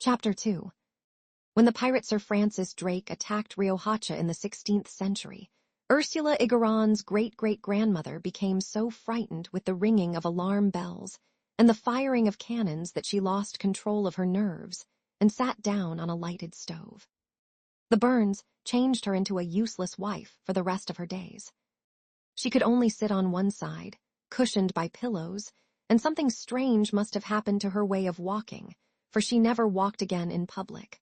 Chapter 2. When the pirate Sir Francis Drake attacked Riohacha in the 16th century, Ursula Igaran's great-great-grandmother became so frightened with the ringing of alarm bells and the firing of cannons that she lost control of her nerves and sat down on a lighted stove. The burns changed her into a useless wife for the rest of her days. She could only sit on one side, cushioned by pillows, and something strange must have happened to her way of walking, for she never walked again in public.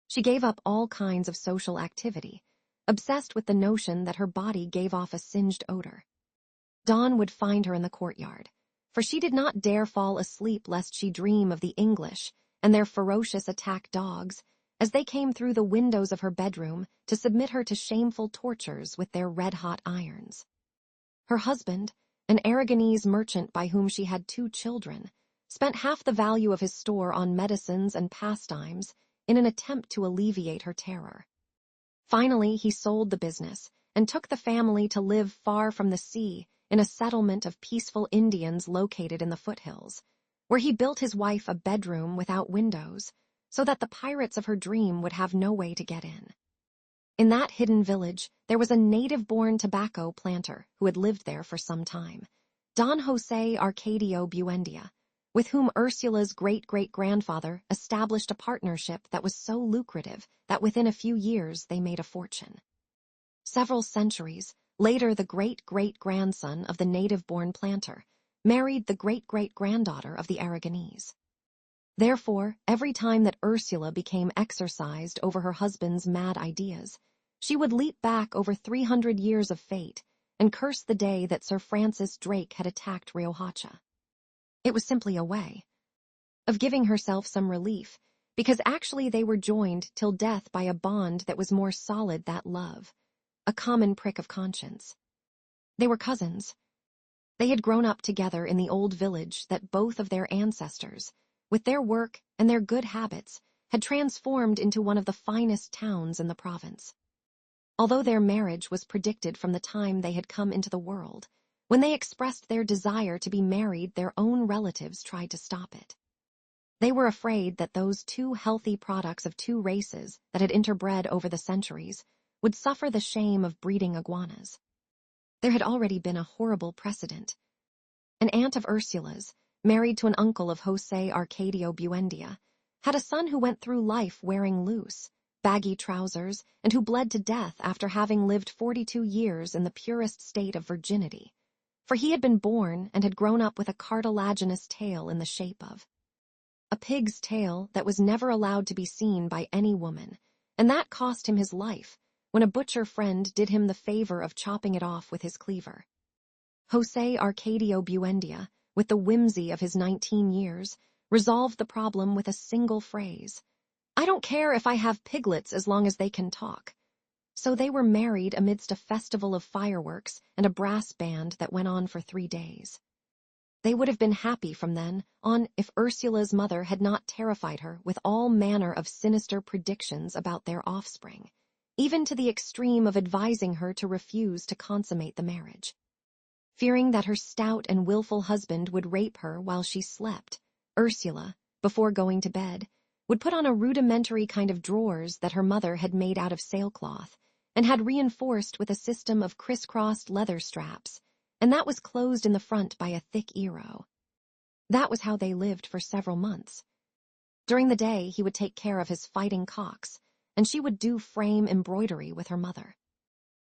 She gave up all kinds of social activity, obsessed with the notion that her body gave off a singed odor. Dawn would find her in the courtyard, for she did not dare fall asleep lest she dream of the English and their ferocious attack dogs as they came through the windows of her bedroom to submit her to shameful tortures with their red-hot irons. Her husband, an Aragonese merchant by whom she had 2 children, spent half the value of his store on medicines and pastimes in an attempt to alleviate her terror. Finally, he sold the business and took the family to live far from the sea in a settlement of peaceful Indians located in the foothills, where he built his wife a bedroom without windows so that the pirates of her dream would have no way to get in. In that hidden village, there was a native-born tobacco planter who had lived there for some time, Don Jose Arcadio Buendia, with whom Ursula's great-great-grandfather established a partnership that was so lucrative that within a few years they made a fortune. Several centuries later, the great-great-grandson of the native-born planter married the great-great-granddaughter of the Aragonese. Therefore, every time that Ursula became exercised over her husband's mad ideas, she would leap back over 300 years of fate and curse the day that Sir Francis Drake had attacked Riohacha. It was simply a way of giving herself some relief, because actually they were joined till death by a bond that was more solid than love, a common prick of conscience. They were cousins. They had grown up together in the old village that both of their ancestors, with their work and their good habits, had transformed into one of the finest towns in the province. Although their marriage was predicted from the time they had come into the world, when they expressed their desire to be married, their own relatives tried to stop it. They were afraid that those 2 healthy products of 2 races that had interbred over the centuries would suffer the shame of breeding iguanas. There had already been a horrible precedent. An aunt of Ursula's, married to an uncle of Jose Arcadio Buendia, had a son who went through life wearing loose, baggy trousers and who bled to death after having lived 42 years in the purest state of virginity, for he had been born and had grown up with a cartilaginous tail in the shape of a pig's tail that was never allowed to be seen by any woman, and that cost him his life when a butcher friend did him the favor of chopping it off with his cleaver. Jose Arcadio Buendia, with the whimsy of his 19 years, resolved the problem with a single phrase: "I don't care if I have piglets as long as they can talk." So they were married amidst a festival of fireworks and a brass band that went on for 3 days. They would have been happy from then on if Ursula's mother had not terrified her with all manner of sinister predictions about their offspring, even to the extreme of advising her to refuse to consummate the marriage. Fearing that her stout and willful husband would rape her while she slept, Ursula, before going to bed, would put on a rudimentary kind of drawers that her mother had made out of sailcloth and had reinforced with a system of crisscrossed leather straps, and that was closed in the front by a thick eero. That was how they lived for several months. During the day, he would take care of his fighting cocks, and she would do frame embroidery with her mother.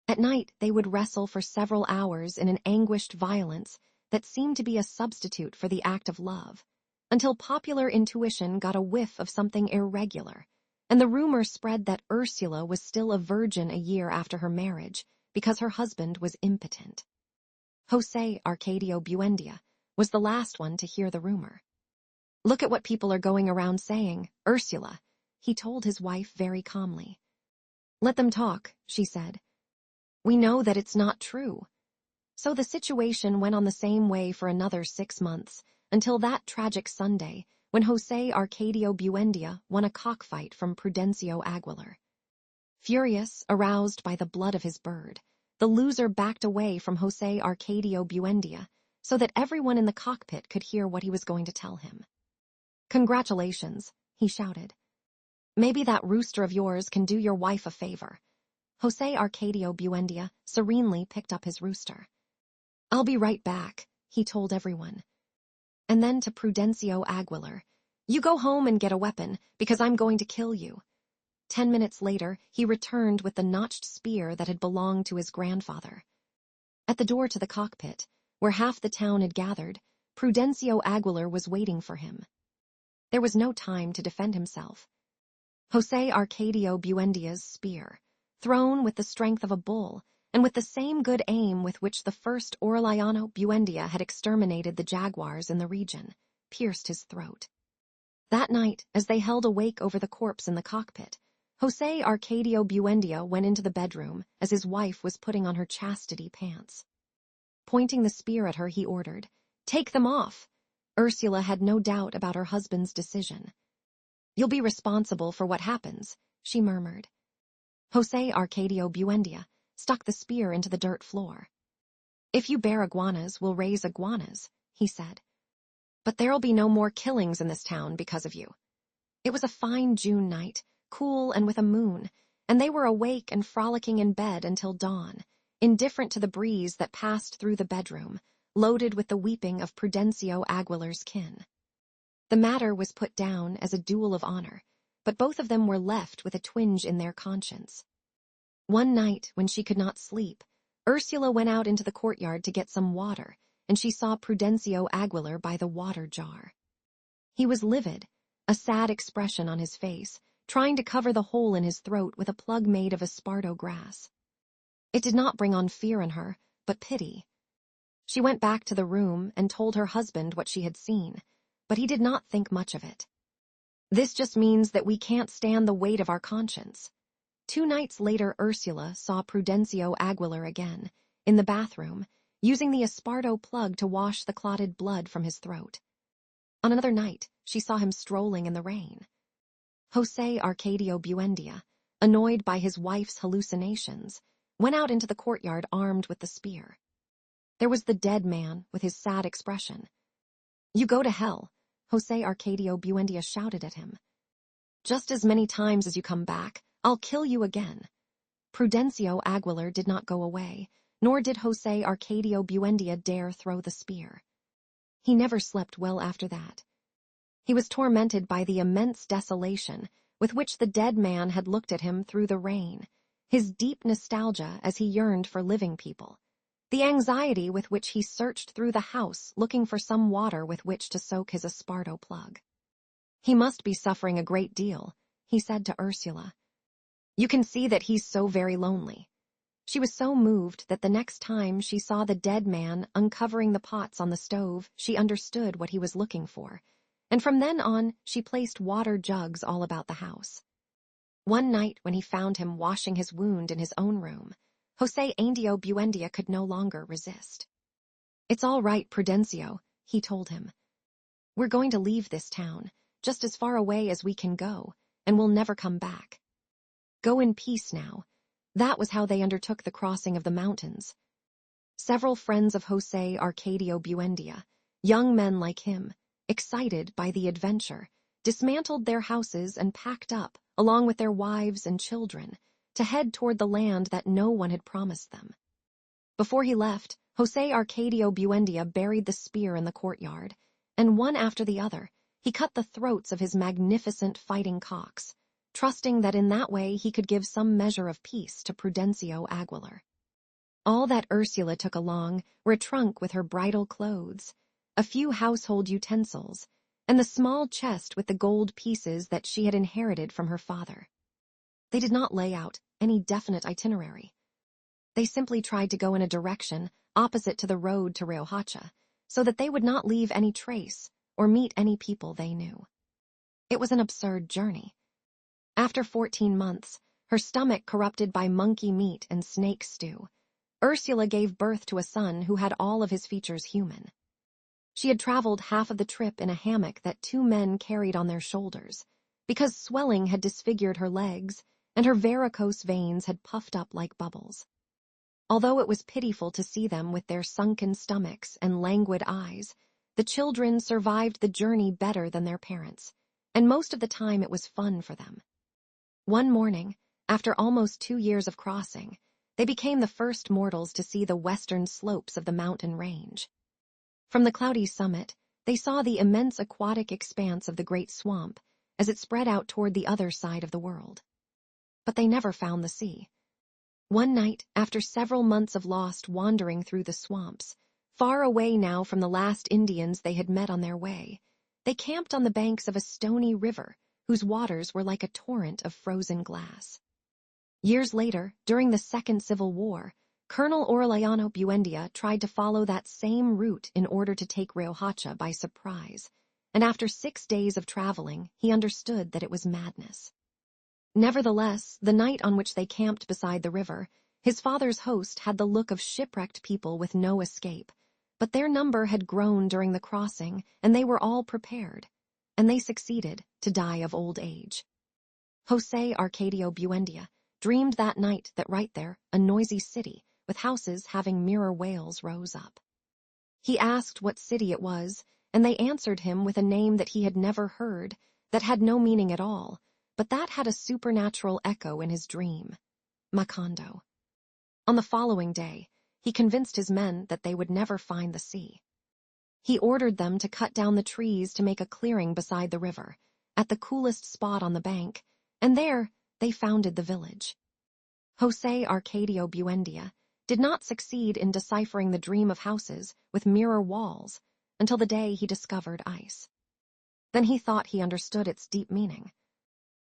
At night, they would wrestle for several hours in an anguished violence that seemed to be a substitute for the act of love, until popular intuition got a whiff of something irregular, and the rumor spread that Ursula was still a virgin a year after her marriage because her husband was impotent. Jose Arcadio Buendia was the last one to hear the rumor. "Look at what people are going around saying, Ursula," he told his wife very calmly. "Let them talk," she said. "We know that it's not true." So the situation went on the same way for another 6 months, until that tragic Sunday when Jose Arcadio Buendia won a cockfight from Prudencio Aguilar. Furious, aroused by the blood of his bird, the loser backed away from Jose Arcadio Buendia so that everyone in the cockpit could hear what he was going to tell him. "Congratulations," he shouted. Maybe that rooster of yours can do your wife a favor. Jose Arcadio Buendia serenely picked up his rooster. I'll be right back, he told everyone. And then to Prudencio Aguilar, you go home and get a weapon, because I'm going to kill you. 10 minutes later, he returned with the notched spear that had belonged to his grandfather. At the door to the cockpit, where half the town had gathered, Prudencio Aguilar was waiting for him. There was no time to defend himself. Jose Arcadio Buendia's spear, thrown with the strength of a bull, and with the same good aim with which the first Aureliano Buendia had exterminated the jaguars in the region, pierced his throat. That night, as they held awake over the corpse in the cockpit, Jose Arcadio Buendia went into the bedroom as his wife was putting on her chastity pants. Pointing the spear at her, he ordered, "Take them off." Ursula had no doubt about her husband's decision. "You'll be responsible for what happens," she murmured. Jose Arcadio Buendia stuck the spear into the dirt floor. "If you bear iguanas, we'll raise iguanas," he said. "But there'll be no more killings in this town because of you." It was a fine June night, cool and with a moon, and they were awake and frolicking in bed until dawn, indifferent to the breeze that passed through the bedroom, loaded with the weeping of Prudencio Aguilar's kin. The matter was put down as a duel of honor, but both of them were left with a twinge in their conscience. One night, when she could not sleep, Ursula went out into the courtyard to get some water, and she saw Prudencio Aguilar by the water jar. He was livid, a sad expression on his face, trying to cover the hole in his throat with a plug made of esparto grass. It did not bring on fear in her, but pity. She went back to the room and told her husband what she had seen, but he did not think much of it. "This just means that we can't stand the weight of our conscience." 2 nights later, Ursula saw Prudencio Aguilar again, in the bathroom, using the esparto plug to wash the clotted blood from his throat. On another night, she saw him strolling in the rain. Jose Arcadio Buendia, annoyed by his wife's hallucinations, went out into the courtyard armed with the spear. There was the dead man with his sad expression. "You go to hell," Jose Arcadio Buendia shouted at him. "Just as many times as you come back, I'll kill you again." Prudencio Aguilar did not go away, nor did Jose Arcadio Buendia dare throw the spear. He never slept well after that. He was tormented by the immense desolation with which the dead man had looked at him through the rain, his deep nostalgia as he yearned for living people, the anxiety with which he searched through the house looking for some water with which to soak his esparto plug. "He must be suffering a great deal," he said to Ursula. "You can see that he's so very lonely." She was so moved that the next time she saw the dead man uncovering the pots on the stove, she understood what he was looking for, and from then on she placed water jugs all about the house. One night when he found him washing his wound in his own room, Jose Arcadio Buendia could no longer resist. "It's all right, Prudencio," he told him. "We're going to leave this town, just as far away as we can go, and we'll never come back. Go in peace now." That was how they undertook the crossing of the mountains. Several friends of Jose Arcadio Buendia, young men like him, excited by the adventure, dismantled their houses and packed up, along with their wives and children, to head toward the land that no one had promised them. Before he left, Jose Arcadio Buendia buried the spear in the courtyard, and one after the other, he cut the throats of his magnificent fighting cocks, trusting that in that way he could give some measure of peace to Prudencio Aguilar. All that Ursula took along were a trunk with her bridal clothes, a few household utensils, and the small chest with the gold pieces that she had inherited from her father. They did not lay out any definite itinerary. They simply tried to go in a direction opposite to the road to Riohacha, so that they would not leave any trace or meet any people they knew. It was an absurd journey. After 14 months, her stomach corrupted by monkey meat and snake stew, Ursula gave birth to a son who had all of his features human. She had traveled half of the trip in a hammock that 2 men carried on their shoulders, because swelling had disfigured her legs and her varicose veins had puffed up like bubbles. Although it was pitiful to see them with their sunken stomachs and languid eyes, the children survived the journey better than their parents, and most of the time it was fun for them. One morning, after almost 2 years of crossing, they became the first mortals to see the western slopes of the mountain range. From the cloudy summit, they saw the immense aquatic expanse of the great swamp as it spread out toward the other side of the world. But they never found the sea. One night, after several months of lost wandering through the swamps, far away now from the last Indians they had met on their way, they camped on the banks of a stony river whose waters were like a torrent of frozen glass. Years later, during the Second Civil War, Colonel Aureliano Buendia tried to follow that same route in order to take Riohacha by surprise, and after 6 days of traveling, he understood that it was madness. Nevertheless, the night on which they camped beside the river, his father's host had the look of shipwrecked people with no escape, but their number had grown during the crossing, and they were all prepared, and they succeeded to die of old age. José Arcadio Buendia dreamed that night that right there, a noisy city with houses having mirror whales rose up. He asked what city it was, and they answered him with a name that he had never heard, that had no meaning at all, but that had a supernatural echo in his dream: Macondo. On the following day, he convinced his men that they would never find the sea. He ordered them to cut down the trees to make a clearing beside the river, at the coolest spot on the bank, and there they founded the village. José Arcadio Buendia did not succeed in deciphering the dream of houses with mirror walls until the day he discovered ice. Then he thought he understood its deep meaning.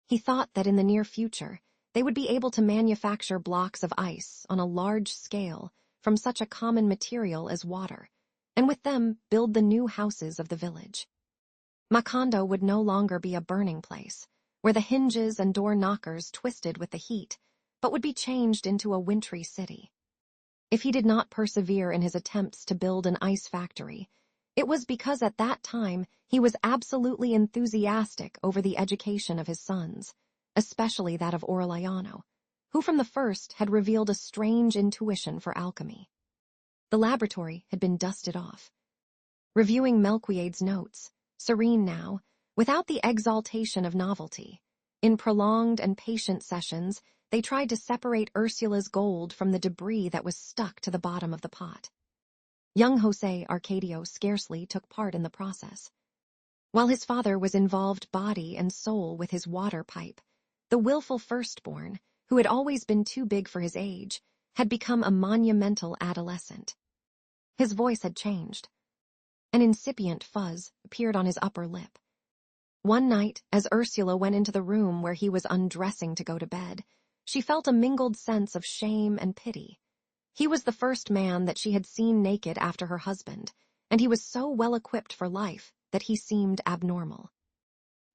He thought that in the near future, they would be able to manufacture blocks of ice on a large scale from such a common material as water, and with them build the new houses of the village. Macondo would no longer be a burning place, where the hinges and door knockers twisted with the heat, but would be changed into a wintry city. If he did not persevere in his attempts to build an ice factory, it was because at that time he was absolutely enthusiastic over the education of his sons, especially that of Aureliano, who from the first had revealed a strange intuition for alchemy. The laboratory had been dusted off. Reviewing Melquiade's notes, serene now, without the exaltation of novelty, in prolonged and patient sessions, they tried to separate Ursula's gold from the debris that was stuck to the bottom of the pot. Young José Arcadio scarcely took part in the process. While his father was involved body and soul with his water pipe, the willful firstborn, who had always been too big for his age, had become a monumental adolescent. His voice had changed. An incipient fuzz appeared on his upper lip. One night, as Ursula went into the room where he was undressing to go to bed, she felt a mingled sense of shame and pity. He was the first man that she had seen naked after her husband, and he was so well equipped for life that he seemed abnormal.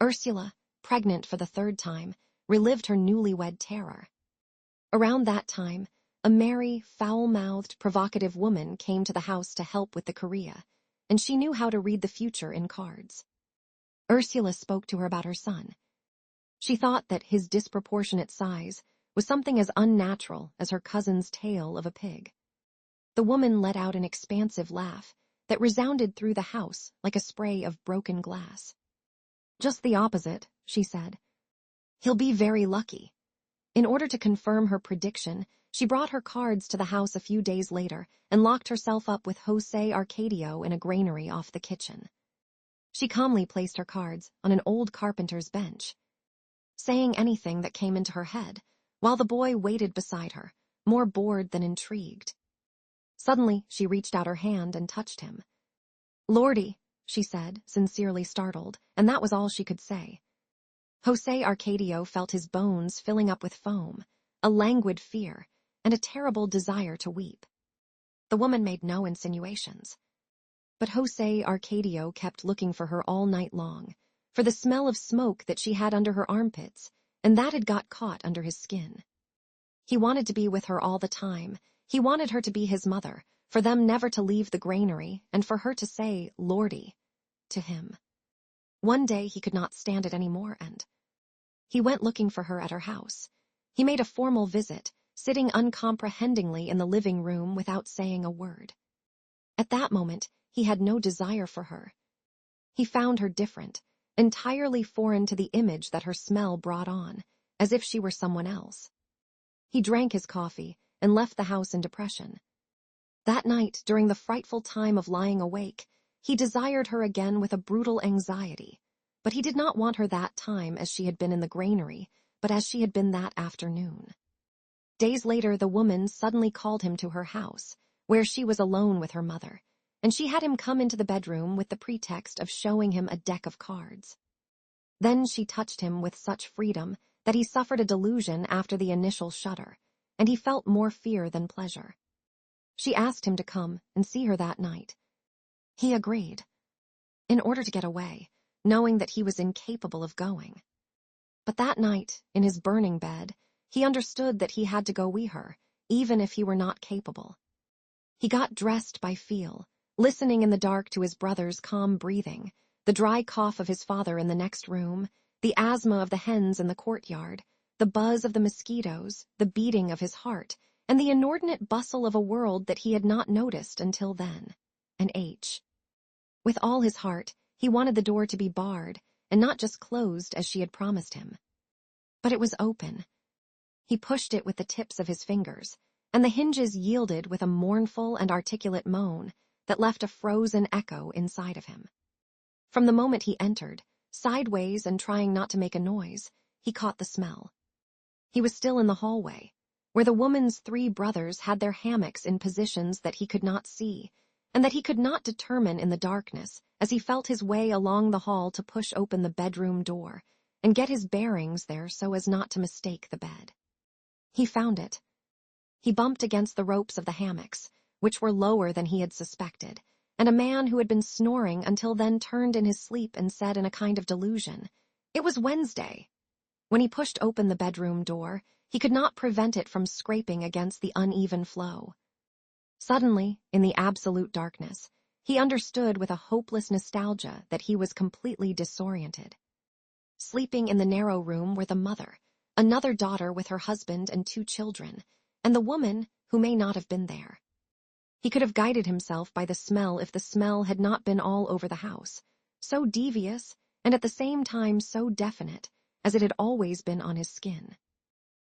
Ursula, pregnant for the 3rd time, relived her newlywed terror. Around that time, a merry, foul-mouthed, provocative woman came to the house to help with the Korea, and she knew how to read the future in cards. Ursula spoke to her about her son. She thought that his disproportionate size was something as unnatural as her cousin's tail of a pig. The woman let out an expansive laugh that resounded through the house like a spray of broken glass. "Just the opposite," she said. "He'll be very lucky." In order to confirm her prediction, she brought her cards to the house a few days later and locked herself up with José Arcadio in a granary off the kitchen. She calmly placed her cards on an old carpenter's bench, saying anything that came into her head, while the boy waited beside her, more bored than intrigued. Suddenly, she reached out her hand and touched him. "Lordy," she said, sincerely startled, and that was all she could say. José Arcadio felt his bones filling up with foam, a languid fear, and a terrible desire to weep. The woman made no insinuations. But José Arcadio kept looking for her all night long, for the smell of smoke that she had under her armpits, and that had got caught under his skin. He wanted to be with her all the time. He wanted her to be his mother, for them never to leave the granary, and for her to say, "Lordy," to him. One day he could not stand it any more, and he went looking for her at her house. He made a formal visit, sitting uncomprehendingly in the living room without saying a word. At that moment, he had no desire for her. He found her different, entirely foreign to the image that her smell brought on, as if she were someone else. He drank his coffee and left the house in depression. That night, during the frightful time of lying awake, he desired her again with a brutal anxiety, but he did not want her that time as she had been in the granary, but as she had been that afternoon. Days later, the woman suddenly called him to her house, where she was alone with her mother, and she had him come into the bedroom with the pretext of showing him a deck of cards. Then she touched him with such freedom that he suffered a delusion after the initial shudder, and he felt more fear than pleasure. She asked him to come and see her that night. He agreed, in order to get away, knowing that he was incapable of going. But that night, in his burning bed, he understood that he had to go wee her, even if he were not capable. He got dressed by feel, listening in the dark to his brother's calm breathing, the dry cough of his father in the next room, the asthma of the hens in the courtyard, the buzz of the mosquitoes, the beating of his heart, and the inordinate bustle of a world that he had not noticed until then. And with all his heart, he wanted the door to be barred, and not just closed as she had promised him. But it was open. He pushed it with the tips of his fingers, and the hinges yielded with a mournful and articulate moan that left a frozen echo inside of him. From the moment he entered, sideways and trying not to make a noise, he caught the smell. He was still in the hallway, where the woman's 3 brothers had their hammocks in positions that he could not see, and that he could not determine in the darkness as he felt his way along the hall to push open the bedroom door and get his bearings there so as not to mistake the bed. He found it. He bumped against the ropes of the hammocks, which were lower than he had suspected, and a man who had been snoring until then turned in his sleep and said in a kind of delusion, "It was Wednesday." When he pushed open the bedroom door, he could not prevent it from scraping against the uneven flow. Suddenly, in the absolute darkness, he understood with a hopeless nostalgia that he was completely disoriented. Sleeping in the narrow room were the mother, another daughter with her husband and 2 children, and the woman who may not have been there. He could have guided himself by the smell if the smell had not been all over the house, so devious and at the same time so definite as it had always been on his skin.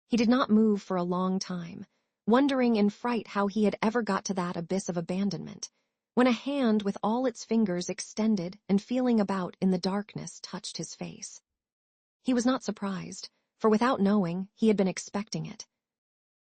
He did not move for a long time, wondering in fright how he had ever got to that abyss of abandonment, when a hand with all its fingers extended and feeling about in the darkness touched his face. He was not surprised, for without knowing, he had been expecting it.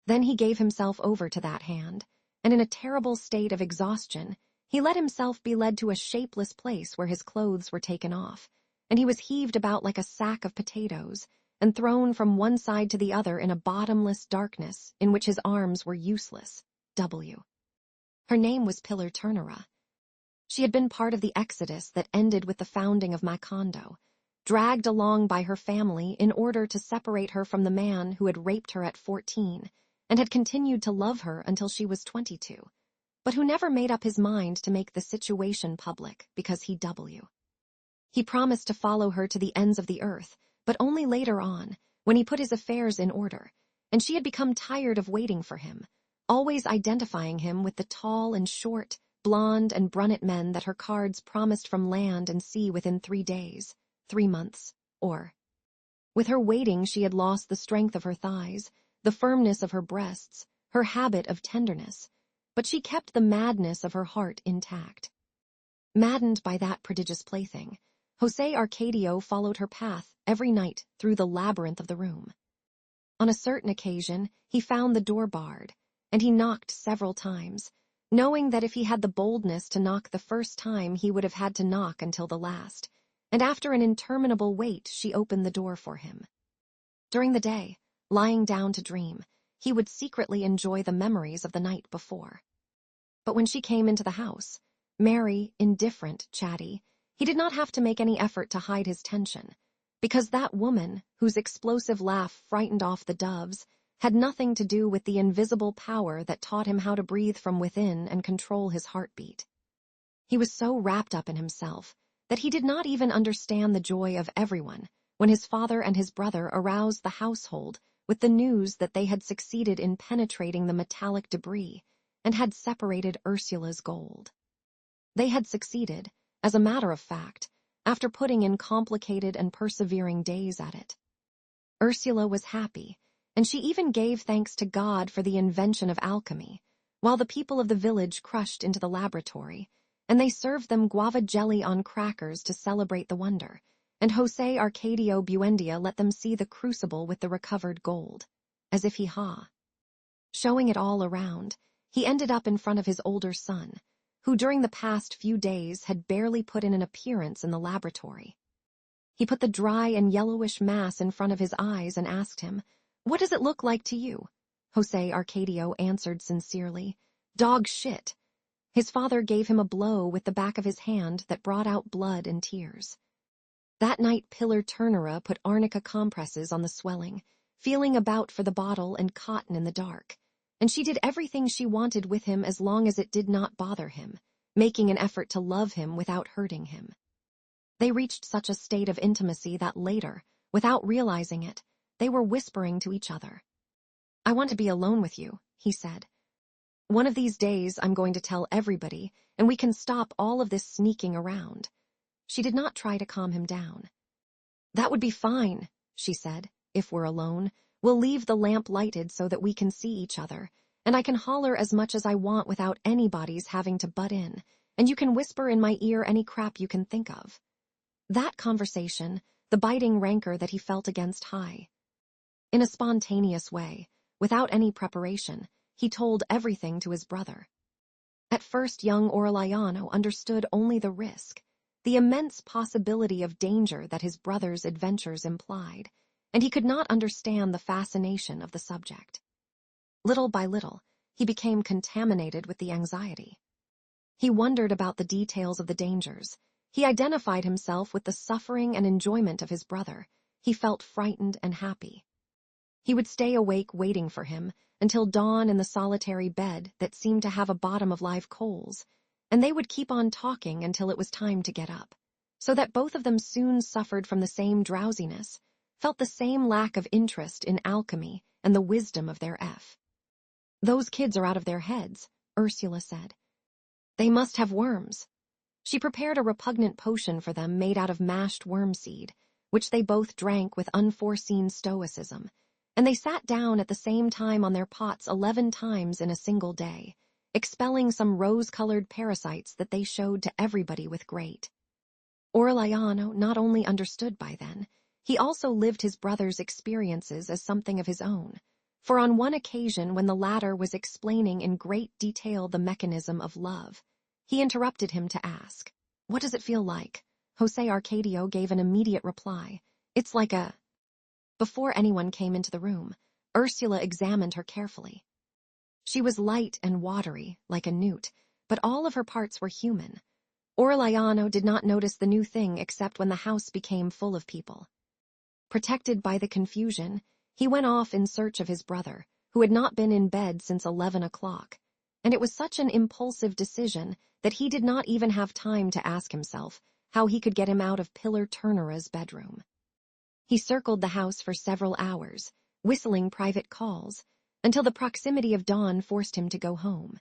Then he gave himself over to that hand, and in a terrible state of exhaustion, he let himself be led to a shapeless place where his clothes were taken off, and he was heaved about like a sack of potatoes, and thrown from one side to the other in a bottomless darkness in which his arms were useless. Her name was Pilar Turnera. She had been part of the exodus that ended with the founding of Macondo, dragged along by her family in order to separate her from the man who had raped her at 14 and had continued to love her until she was 22, but who never made up his mind to make the situation public because he promised to follow her to the ends of the earth, but only later on, when he put his affairs in order, and she had become tired of waiting for him, always identifying him with the tall and short, blonde and brunette men that her cards promised from land and sea within 3 days, 3 months, or. With her waiting, she had lost the strength of her thighs, the firmness of her breasts, her habit of tenderness, but she kept the madness of her heart intact. Maddened by that prodigious plaything, José Arcadio followed her path every night through the labyrinth of the room. On a certain occasion, he found the door barred, and he knocked several times, knowing that if he had the boldness to knock the first time, he would have had to knock until the last, and after an interminable wait, she opened the door for him. During the day, lying down to dream, he would secretly enjoy the memories of the night before. But when she came into the house, merry, indifferent, chatty, he did not have to make any effort to hide his tension, because that woman, whose explosive laugh frightened off the doves, had nothing to do with the invisible power that taught him how to breathe from within and control his heartbeat. He was so wrapped up in himself that he did not even understand the joy of everyone when his father and his brother aroused the household with the news that they had succeeded in penetrating the metallic debris and had separated Ursula's gold. They had succeeded, as a matter of fact, after putting in complicated and persevering days at it. Ursula was happy, and she even gave thanks to God for the invention of alchemy, while the people of the village crushed into the laboratory, and they served them guava jelly on crackers to celebrate the wonder, and José Arcadio Buendia let them see the crucible with the recovered gold, as if showing it all around. He ended up in front of his older son, who during the past few days had barely put in an appearance in the laboratory. He put the dry and yellowish mass in front of his eyes and asked him, "What does it look like to you?" José Arcadio answered sincerely, "Dog shit." His father gave him a blow with the back of his hand that brought out blood and tears. That night Pilar Ternera put arnica compresses on the swelling, feeling about for the bottle and cotton in the dark, and she did everything she wanted with him as long as it did not bother him, making an effort to love him without hurting him. They reached such a state of intimacy that later, without realizing it, they were whispering to each other. "I want to be alone with you," he said. "One of these days I'm going to tell everybody, and we can stop all of this sneaking around." She did not try to calm him down. "That would be fine," she said. "If we're alone, we'll leave the lamp lighted so that we can see each other, and I can holler as much as I want without anybody's having to butt in, and you can whisper in my ear any crap you can think of." That conversation, the biting rancor that he felt against Hai. In a spontaneous way, without any preparation, he told everything to his brother. At first young Orellano understood only the risk, the immense possibility of danger that his brother's adventures implied, and he could not understand the fascination of the subject. Little by little, he became contaminated with the anxiety. He wondered about the details of the dangers. He identified himself with the suffering and enjoyment of his brother. He felt frightened and happy. He would stay awake waiting for him until dawn in the solitary bed that seemed to have a bottom of live coals, and they would keep on talking until it was time to get up, so that both of them soon suffered from the same drowsiness, felt the same lack of interest in alchemy and the wisdom of their F. "Those kids are out of their heads," Ursula said. "They must have worms." She prepared a repugnant potion for them made out of mashed wormseed, which they both drank with unforeseen stoicism, and they sat down at the same time on their pots 11 times in a single day, expelling some rose-colored parasites that they showed to everybody with great. Orellano not only understood by then, he also lived his brother's experiences as something of his own, for on one occasion when the latter was explaining in great detail the mechanism of love, he interrupted him to ask, "What does it feel like?" José Arcadio gave an immediate reply, "It's like a..." Before anyone came into the room, Ursula examined her carefully. She was light and watery, like a newt, but all of her parts were human. Orellano did not notice the new thing except when the house became full of people. Protected by the confusion, he went off in search of his brother, who had not been in bed since 11 o'clock, and it was such an impulsive decision that he did not even have time to ask himself how he could get him out of Pilar Ternera's bedroom. He circled the house for several hours, whistling private calls, until the proximity of dawn forced him to go home.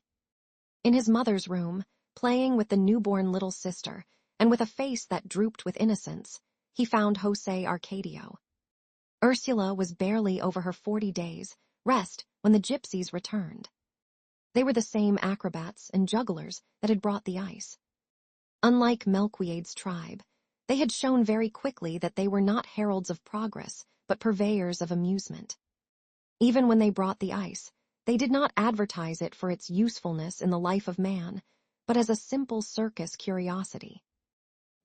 In his mother's room, playing with the newborn little sister, and with a face that drooped with innocence, he found José Arcadio. Ursula was barely over her 40 days' rest when the gypsies returned. They were the same acrobats and jugglers that had brought the ice. Unlike Melquiade's tribe, they had shown very quickly that they were not heralds of progress, but purveyors of amusement. Even when they brought the ice, they did not advertise it for its usefulness in the life of man, but as a simple circus curiosity.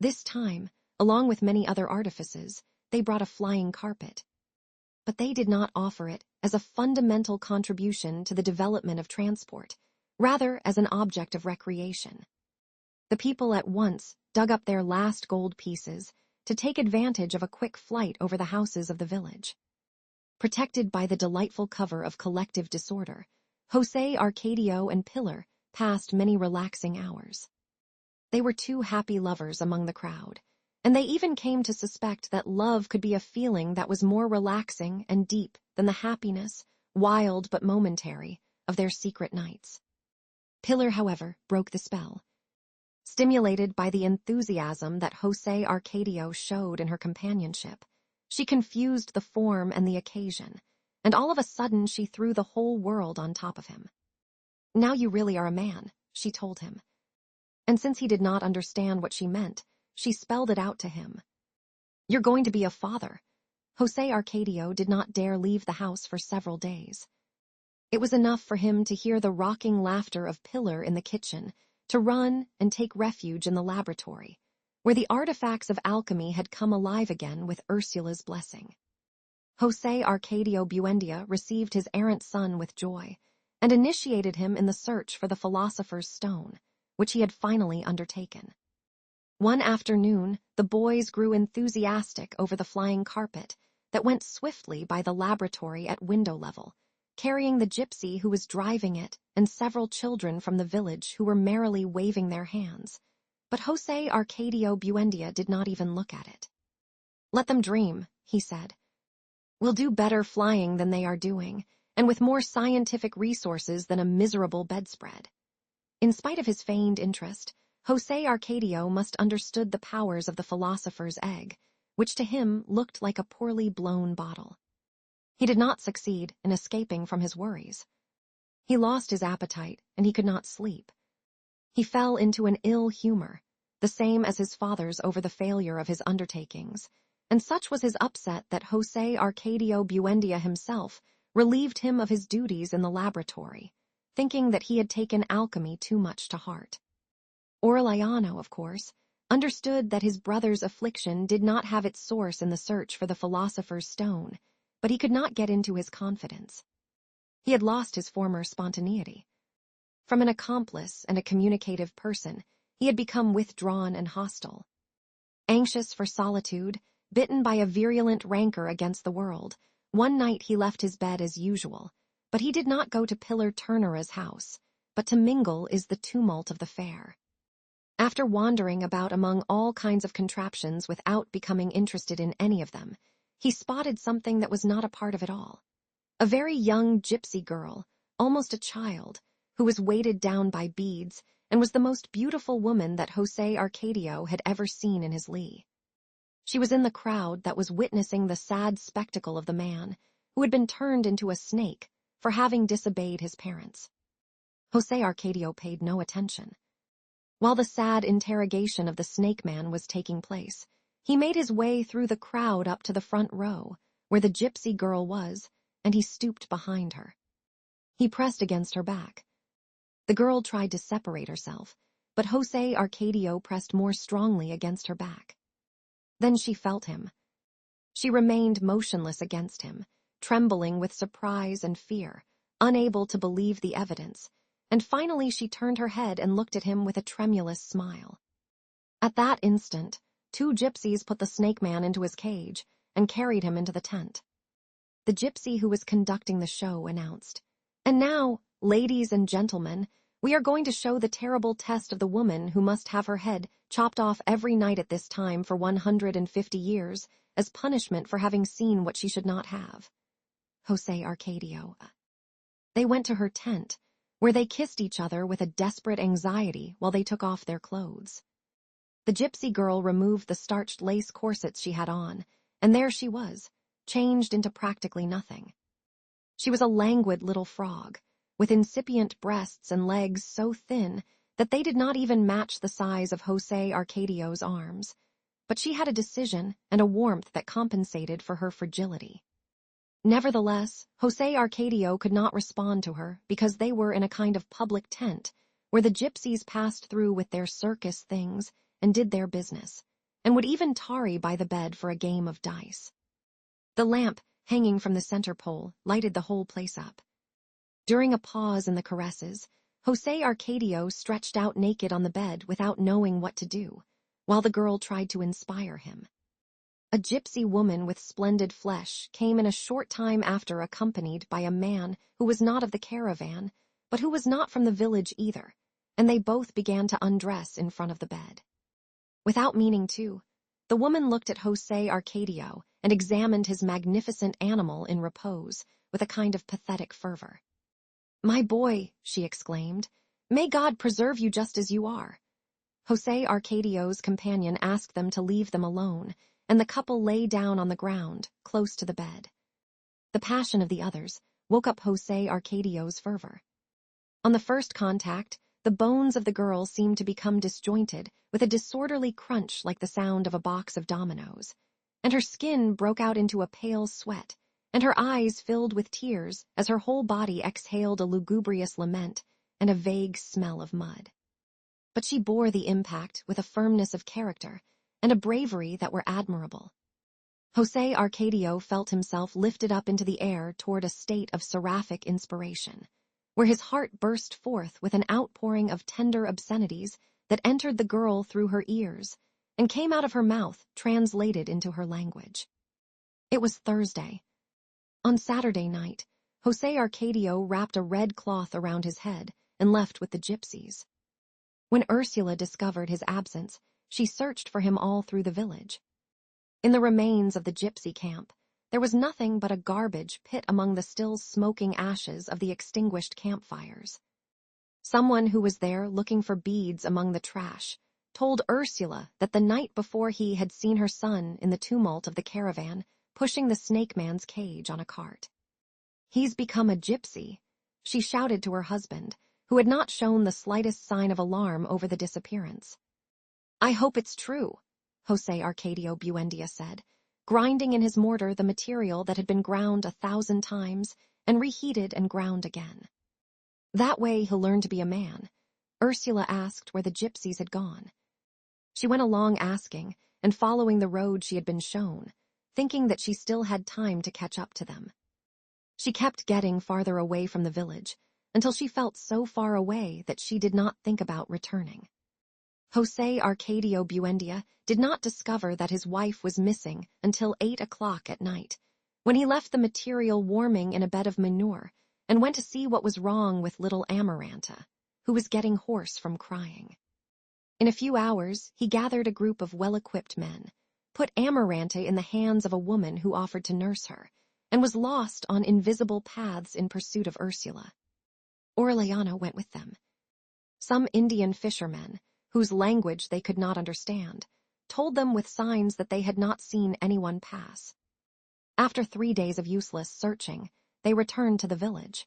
This time, along with many other artifices, they brought a flying carpet. But they did not offer it as a fundamental contribution to the development of transport, rather as an object of recreation. The people at once dug up their last gold pieces to take advantage of a quick flight over the houses of the village. Protected by the delightful cover of collective disorder, José Arcadio and Pilar passed many relaxing hours. They were two happy lovers among the crowd, and they even came to suspect that love could be a feeling that was more relaxing and deep than the happiness, wild but momentary, of their secret nights. Pilar, however, broke the spell. Stimulated by the enthusiasm that Jose Arcadio showed in her companionship, she confused the form and the occasion, and all of a sudden she threw the whole world on top of him. "Now you really are a man," she told him. And since he did not understand what she meant, she spelled it out to him. "You're going to be a father." Jose Arcadio did not dare leave the house for several days. It was enough for him to hear the rocking laughter of Pillar in the kitchen, to run and take refuge in the laboratory, where the artifacts of alchemy had come alive again with Ursula's blessing. Jose Arcadio Buendia received his errant son with joy, and initiated him in the search for the philosopher's stone, which he had finally undertaken. One afternoon, the boys grew enthusiastic over the flying carpet that went swiftly by the laboratory at window level, carrying the gypsy who was driving it and several children from the village who were merrily waving their hands. But Jose Arcadio Buendia did not even look at it. "Let them dream," he said. "We'll do better flying than they are doing, and with more scientific resources than a miserable bedspread." In spite of his feigned interest, Jose Arcadio must understood the powers of the philosopher's egg, which to him looked like a poorly blown bottle. He did not succeed in escaping from his worries. He lost his appetite, and he could not sleep. He fell into an ill humor, the same as his father's over the failure of his undertakings, and such was his upset that Jose Arcadio Buendia himself relieved him of his duties in the laboratory, thinking that he had taken alchemy too much to heart. Aureliano, of course, understood that his brother's affliction did not have its source in the search for the philosopher's stone, but he could not get into his confidence. He had lost his former spontaneity. From an accomplice and a communicative person, he had become withdrawn and hostile. Anxious for solitude, bitten by a virulent rancor against the world, one night he left his bed as usual, but he did not go to Pillar Turnera's house, but to mingle in the tumult of the fair. After wandering about among all kinds of contraptions without becoming interested in any of them, he spotted something that was not a part of it all. A very young gypsy girl, almost a child, who was weighted down by beads and was the most beautiful woman that Jose Arcadio had ever seen in his lee. She was in the crowd that was witnessing the sad spectacle of the man, who had been turned into a snake for having disobeyed his parents. Jose Arcadio paid no attention. While the sad interrogation of the snake man was taking place, he made his way through the crowd up to the front row, where the gypsy girl was, and he stooped behind her. He pressed against her back. The girl tried to separate herself, but Jose Arcadio pressed more strongly against her back. Then she felt him. She remained motionless against him, trembling with surprise and fear, unable to believe the evidence, and finally she turned her head and looked at him with a tremulous smile. At that instant, two gypsies put the snake man into his cage and carried him into the tent. The gypsy who was conducting the show announced, "And now, ladies and gentlemen, we are going to show the terrible test of the woman who must have her head chopped off every night at this time for 150 years as punishment for having seen what she should not have." Jose Arcadio. They went to her tent, where they kissed each other with a desperate anxiety while they took off their clothes. The gypsy girl removed the starched lace corsets she had on, and there she was, changed into practically nothing. She was a languid little frog, with incipient breasts and legs so thin that they did not even match the size of Jose Arcadio's arms, but she had a decision and a warmth that compensated for her fragility. Nevertheless, Jose Arcadio could not respond to her because they were in a kind of public tent where the gypsies passed through with their circus things and did their business, and would even tarry by the bed for a game of dice. The lamp, hanging from the center pole, lighted the whole place up. During a pause in the caresses, Jose Arcadio stretched out naked on the bed without knowing what to do, while the girl tried to inspire him. A gypsy woman with splendid flesh came in a short time after, accompanied by a man who was not of the caravan, but who was not from the village either, and they both began to undress in front of the bed. Without meaning to, the woman looked at Jose Arcadio and examined his magnificent animal in repose with a kind of pathetic fervor. "My boy," she exclaimed, "may God preserve you just as you are." Jose Arcadio's companion asked them to leave them alone, and the couple lay down on the ground, close to the bed. The passion of the others woke up Jose Arcadio's fervor. On the first contact, the bones of the girl seemed to become disjointed with a disorderly crunch like the sound of a box of dominoes, and her skin broke out into a pale sweat, and her eyes filled with tears as her whole body exhaled a lugubrious lament and a vague smell of mud. But she bore the impact with a firmness of character and a bravery that were admirable. Jose Arcadio felt himself lifted up into the air toward a state of seraphic inspiration, where his heart burst forth with an outpouring of tender obscenities that entered the girl through her ears and came out of her mouth translated into her language. It was Thursday. On Saturday night, Jose Arcadio wrapped a red cloth around his head and left with the gypsies. When Ursula discovered his absence, she searched for him all through the village. In the remains of the gypsy camp, there was nothing but a garbage pit among the still smoking ashes of the extinguished campfires. Someone who was there looking for beads among the trash told Ursula that the night before he had seen her son in the tumult of the caravan pushing the snake man's cage on a cart. "He's become a gypsy," she shouted to her husband, who had not shown the slightest sign of alarm over the disappearance. "I hope it's true," Jose Arcadio Buendia said, grinding in his mortar the material that had been ground 1,000 times and reheated and ground again. "That way he'll learn to be a man." Ursula asked where the gypsies had gone. She went along asking and following the road she had been shown, thinking that she still had time to catch up to them. She kept getting farther away from the village until she felt so far away that she did not think about returning. Jose Arcadio Buendia did not discover that his wife was missing until 8 o'clock at night, when he left the material warming in a bed of manure and went to see what was wrong with little Amaranta, who was getting hoarse from crying. In a few hours, he gathered a group of well-equipped men, put Amaranta in the hands of a woman who offered to nurse her, and was lost on invisible paths in pursuit of Ursula. Orellana went with them. Some Indian fishermen, whose language they could not understand, told them with signs that they had not seen anyone pass. After 3 days of useless searching, they returned to the village.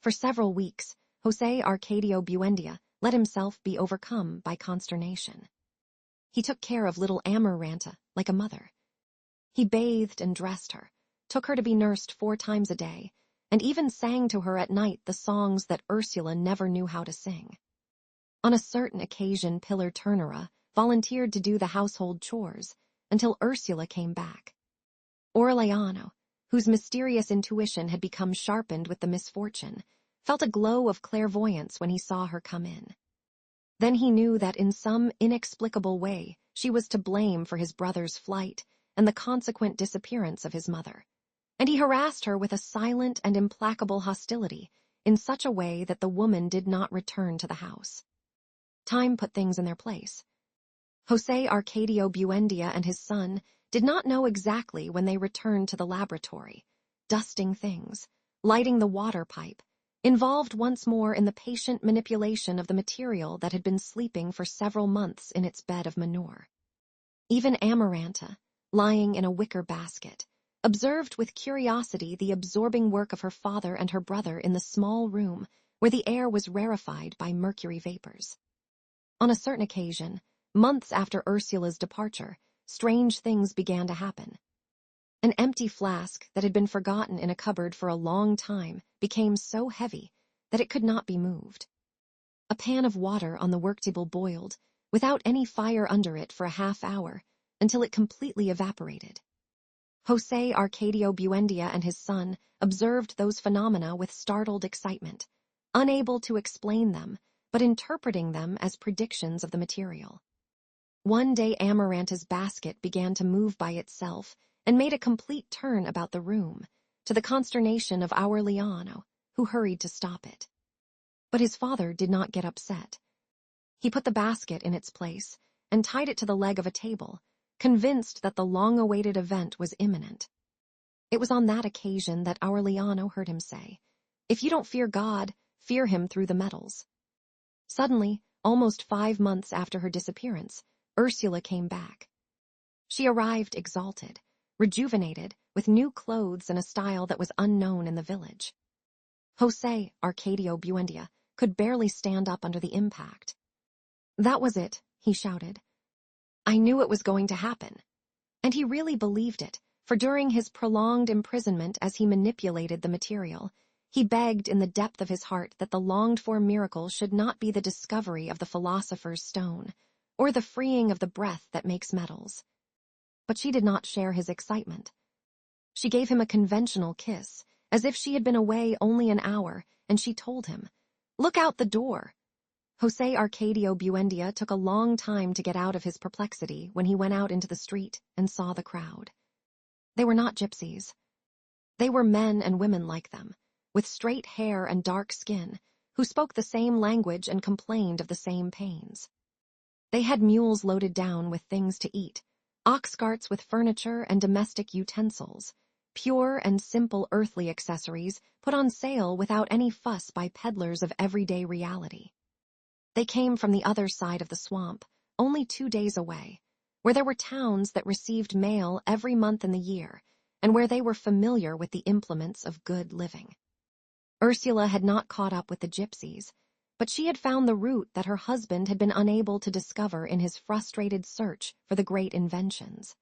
For several weeks, Jose Arcadio Buendia let himself be overcome by consternation. He took care of little Amaranta like a mother. He bathed and dressed her, took her to be nursed 4 times a day, and even sang to her at night the songs that Ursula never knew how to sing. On a certain occasion, Pilar Ternera volunteered to do the household chores until Ursula came back. Orellana, whose mysterious intuition had become sharpened with the misfortune, felt a glow of clairvoyance when he saw her come in. Then he knew that in some inexplicable way she was to blame for his brother's flight and the consequent disappearance of his mother, and he harassed her with a silent and implacable hostility in such a way that the woman did not return to the house. Time put things in their place. Jose Arcadio Buendia and his son did not know exactly when they returned to the laboratory, dusting things, lighting the water pipe, involved once more in the patient manipulation of the material that had been sleeping for several months in its bed of manure. Even Amaranta, lying in a wicker basket, observed with curiosity the absorbing work of her father and her brother in the small room where the air was rarefied by mercury vapors. On a certain occasion, months after Ursula's departure, strange things began to happen. An empty flask that had been forgotten in a cupboard for a long time became so heavy that it could not be moved. A pan of water on the work table boiled, without any fire under it for a half-hour, until it completely evaporated. Jose Arcadio Buendia and his son observed those phenomena with startled excitement, unable to explain them, but interpreting them as predictions of the material. One day Amaranta's basket began to move by itself and made a complete turn about the room, to the consternation of our Leano, who hurried to stop it. But his father did not get upset. He put the basket in its place and tied it to the leg of a table, convinced that the long-awaited event was imminent. It was on that occasion that our Leano heard him say, "If you don't fear God, fear him through the metals." Suddenly, almost 5 months after her disappearance, Ursula came back. She arrived exalted, rejuvenated, with new clothes and a style that was unknown in the village. José Arcadio Buendia could barely stand up under the impact. "That was it," he shouted. "I knew it was going to happen." And he really believed it, for during his prolonged imprisonment as he manipulated the material, he begged in the depth of his heart that the longed-for miracle should not be the discovery of the philosopher's stone, or the freeing of the breath that makes metals. But she did not share his excitement. She gave him a conventional kiss, as if she had been away only an hour, and she told him, "Look out the door." José Arcadio Buendia took a long time to get out of his perplexity when he went out into the street and saw the crowd. They were not gypsies. They were men and women like them, with straight hair and dark skin, who spoke the same language and complained of the same pains. They had mules loaded down with things to eat, ox carts with furniture and domestic utensils, pure and simple earthly accessories put on sale without any fuss by peddlers of everyday reality. They came from the other side of the swamp, only 2 days away, where there were towns that received mail every month in the year, and where they were familiar with the implements of good living. Ursula had not caught up with the gypsies, but she had found the route that her husband had been unable to discover in his frustrated search for the great inventions.